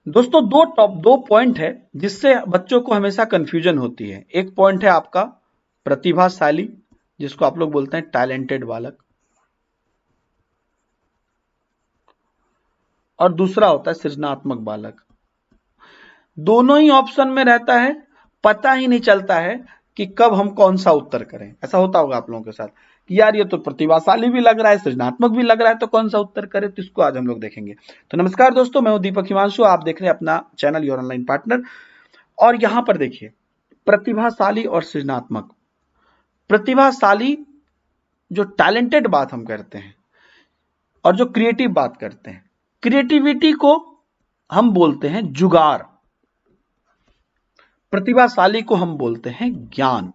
दोस्तों दो पॉइंट है जिससे बच्चों को हमेशा कंफ्यूजन होती है। एक पॉइंट है आपका प्रतिभाशाली, जिसको आप लोग बोलते हैं टैलेंटेड बालक, और दूसरा होता है सृजनात्मक बालक। दोनों ही ऑप्शन में रहता है, पता ही नहीं चलता है कि कब हम कौन सा उत्तर करें। ऐसा होता होगा आप लोगों के साथ कि यार ये तो प्रतिभाशाली भी लग रहा है, सृजनात्मक भी लग रहा है, तो कौन सा उत्तर करें। तो इसको आज हम लोग देखेंगे। तो नमस्कार दोस्तों, मैं हूं दीपक हिमांशु, आप देख रहे हैं अपना चैनल योर ऑनलाइन पार्टनर। और यहां पर देखिए, प्रतिभाशाली और सृजनात्मक। प्रतिभाशाली जो टैलेंटेड बात हम करते हैं और जो क्रिएटिव बात करते हैं, क्रिएटिविटी को हम बोलते हैं जुगाड़, प्रतिभाशाली को हम बोलते हैं ज्ञान।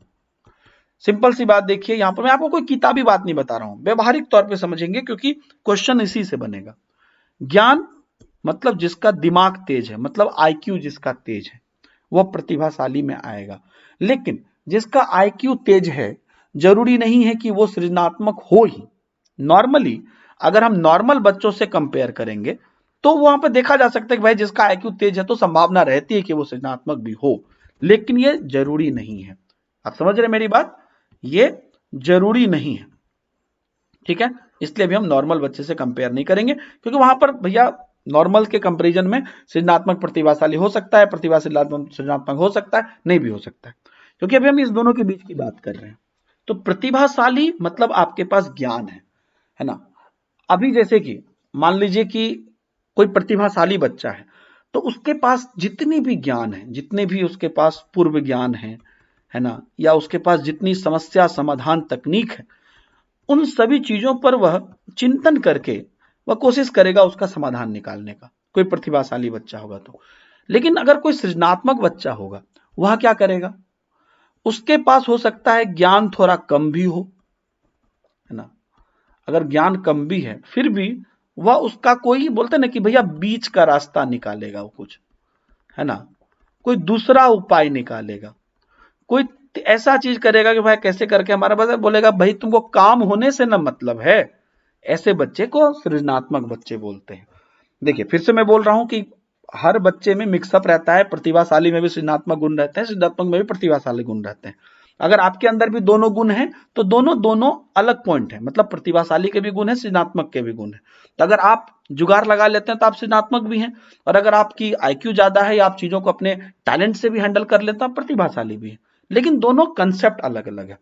सिंपल सी बात देखिए, यहां पर मैं आपको कोई किताबी बात नहीं बता रहा हूं, व्यवहारिक तौर पे समझेंगे क्योंकि क्वेश्चन इसी से बनेगा। ज्ञान मतलब जिसका दिमाग तेज है, मतलब आईक्यू जिसका तेज है, वह प्रतिभाशाली में आएगा। लेकिन जिसका आईक्यू तेज है, जरूरी नहीं है कि वो सृजनात्मक हो ही। नॉर्मली अगर हम नॉर्मल बच्चों से कंपेयर करेंगे तो वहां पर देखा जा सकता है कि भाई जिसका आईक्यू तेज है तो संभावना रहती है कि वो सृजनात्मक भी हो, लेकिन ये जरूरी नहीं है। आप समझ रहे मेरी बात? ये जरूरी नहीं है, ठीक है। इसलिए भी हम नॉर्मल बच्चे से कंपेयर नहीं करेंगे, क्योंकि वहां पर भैया नॉर्मल के कंपैरिजन में सृजनात्मक प्रतिभाशाली हो सकता है, प्रतिभाशाली सृजनात्मक हो सकता है, नहीं भी हो सकता है, क्योंकि अभी हम इस दोनों के बीच की बात कर रहे हैं। तो प्रतिभाशाली मतलब आपके पास ज्ञान है ना। अभी जैसे कि मान लीजिए कि कोई प्रतिभाशाली बच्चा है, तो उसके पास जितनी भी ज्ञान है, जितने भी उसके पास पूर्व ज्ञान है ना, या उसके पास जितनी समस्या समाधान तकनीक है, उन सभी चीजों पर वह चिंतन करके वह कोशिश करेगा उसका समाधान निकालने का, कोई प्रतिभाशाली बच्चा होगा तो। लेकिन अगर कोई सृजनात्मक बच्चा होगा, वह क्या करेगा? उसके पास हो सकता है ज्ञान थोड़ा कम भी हो, है ना। अगर ज्ञान कम भी है फिर भी वह उसका कोई बोलते ना कि भैया बीच का रास्ता निकालेगा, वो कुछ, है ना, कोई दूसरा उपाय निकालेगा, कोई ऐसा चीज करेगा कि भाई कैसे करके हमारा बच्चा बोलेगा भाई तुमको काम होने से ना मतलब है। ऐसे बच्चे को सृजनात्मक बच्चे बोलते हैं। देखिए फिर से मैं बोल रहा हूं कि हर बच्चे में मिक्सअप रहता है, प्रतिभाशाली में भी सृजनात्मक गुण रहते हैं, सृजनात्मक में भी प्रतिभाशाली गुण रहते हैं। अगर आपके अंदर भी दोनों गुण हैं तो दोनों दोनों अलग पॉइंट है, मतलब प्रतिभाशाली के भी गुण है, सृजनात्मक के भी गुण है। तो अगर आप जुगाड़ लगा लेते हैं तो आप सृजनात्मक भी हैं, और अगर आपकी आईक्यू ज्यादा है या आप चीजों को अपने टैलेंट से भी हैंडल कर लेते हैं, आप प्रतिभाशाली भी हैं। लेकिन दोनों कंसेप्ट अलग अलग है।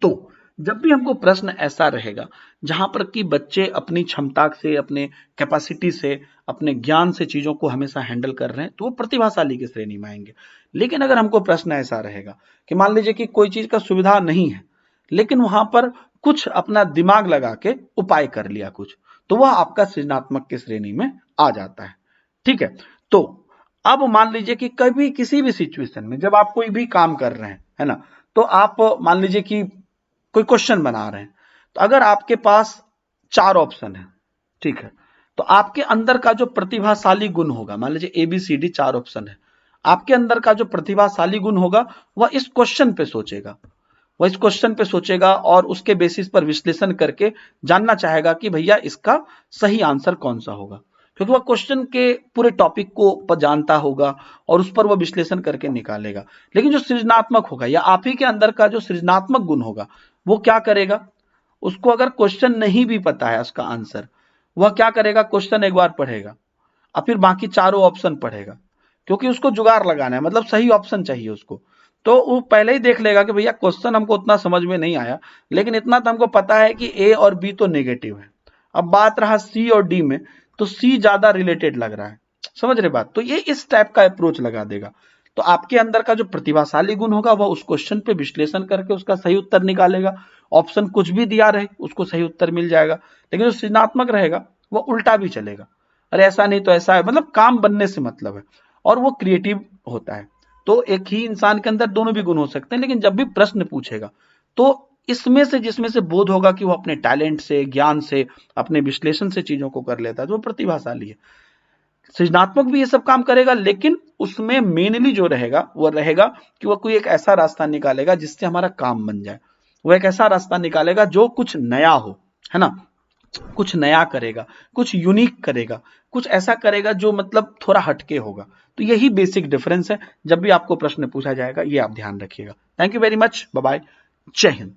तो जब भी हमको प्रश्न ऐसा रहेगा जहां पर कि बच्चे अपनी क्षमता से, अपने कैपेसिटी से, अपने ज्ञान से चीजों को हमेशा हैंडल कर रहे हैं, तो वो प्रतिभाशाली की श्रेणी में आएंगे। लेकिन अगर हमको प्रश्न ऐसा रहेगा कि मान लीजिए कि कोई चीज का सुविधा नहीं है, लेकिन वहां पर कुछ अपना दिमाग लगा के उपाय कर लिया कुछ, तो वह आपका सृजनात्मक की श्रेणी में आ जाता है, ठीक है। तो अब मान लीजिए कि कभी किसी भी सिचुएशन में जब आप कोई भी काम कर रहे हैं, है ना, तो आप मान लीजिए कि कोई क्वेश्चन बना रहे हैं, तो अगर आपके पास 4 ऑप्शन है, ठीक है, तो आपके अंदर का जो प्रतिभाशाली गुण होगा, मान लीजिए ABCD 4 ऑप्शन है, आपके अंदर का जो प्रतिभाशाली गुण होगा वह इस क्वेश्चन पे सोचेगा, वह इस क्वेश्चन पे सोचेगा और उसके बेसिस पर विश्लेषण करके जानना चाहेगा कि भैया इसका सही आंसर कौन सा होगा, क्योंकि वह क्वेश्चन के पूरे टॉपिक को जानता होगा और उस पर वह विश्लेषण करके निकालेगा। लेकिन जो सृजनात्मक होगा या आप ही के अंदर का जो सृजनात्मक गुण होगा, वो क्या करेगा? उसको अगर क्वेश्चन नहीं भी पता है उसका आंसर, वह क्या करेगा? क्वेश्चन एक बार पढ़ेगा और फिर बाकी चारों ऑप्शन पढ़ेगा, क्योंकि उसको जुगाड़ लगाना है, मतलब सही ऑप्शन चाहिए उसको। तो वो पहले ही देख लेगा कि भैया क्वेश्चन हमको उतना समझ में नहीं आया, लेकिन इतना तो हमको पता है कि A और B तो नेगेटिव है। अब बात रहा C और D में, तो C ज्यादा रिलेटेड लग रहा है, समझ रहे बात? तो ये इस टाइप का अप्रोच लगा देगा। तो आपके अंदर का जो प्रतिभाशाली गुण होगा वह उस क्वेश्चन पे विश्लेषण करके उसका सही उत्तर निकालेगा। ऑप्शन कुछ भी दिया रहे उसको सही उत्तर मिल जाएगा। लेकिन जो सृजनात्मक रहेगा वह उल्टा भी चलेगा, अरे ऐसा नहीं तो ऐसा है, मतलब काम बनने से मतलब है, और वो क्रिएटिव होता है। तो एक ही इंसान के अंदर दोनों भी गुण हो सकते हैं, लेकिन जब भी प्रश्न पूछेगा तो इसमें से जिसमें से बोध होगा कि वो अपने टैलेंट से, ज्ञान से, अपने विश्लेषण से चीजों को कर लेता है, तो वो प्रतिभाशाली है। सृजनात्मक भी ये सब काम करेगा, लेकिन उसमें मेनली जो रहेगा वो रहेगा कि वो कोई एक ऐसा रास्ता निकालेगा जिससे हमारा काम बन जाए, वो एक ऐसा रास्ता निकालेगा जो कुछ नया हो, है ना। कुछ नया करेगा, कुछ यूनिक करेगा, कुछ ऐसा करेगा जो मतलब थोड़ा हटके होगा। तो यही बेसिक डिफरेंस है। जब भी आपको प्रश्न पूछा जाएगा ये आप ध्यान रखिएगा। Thank you very much, bye bye, जय हिंद।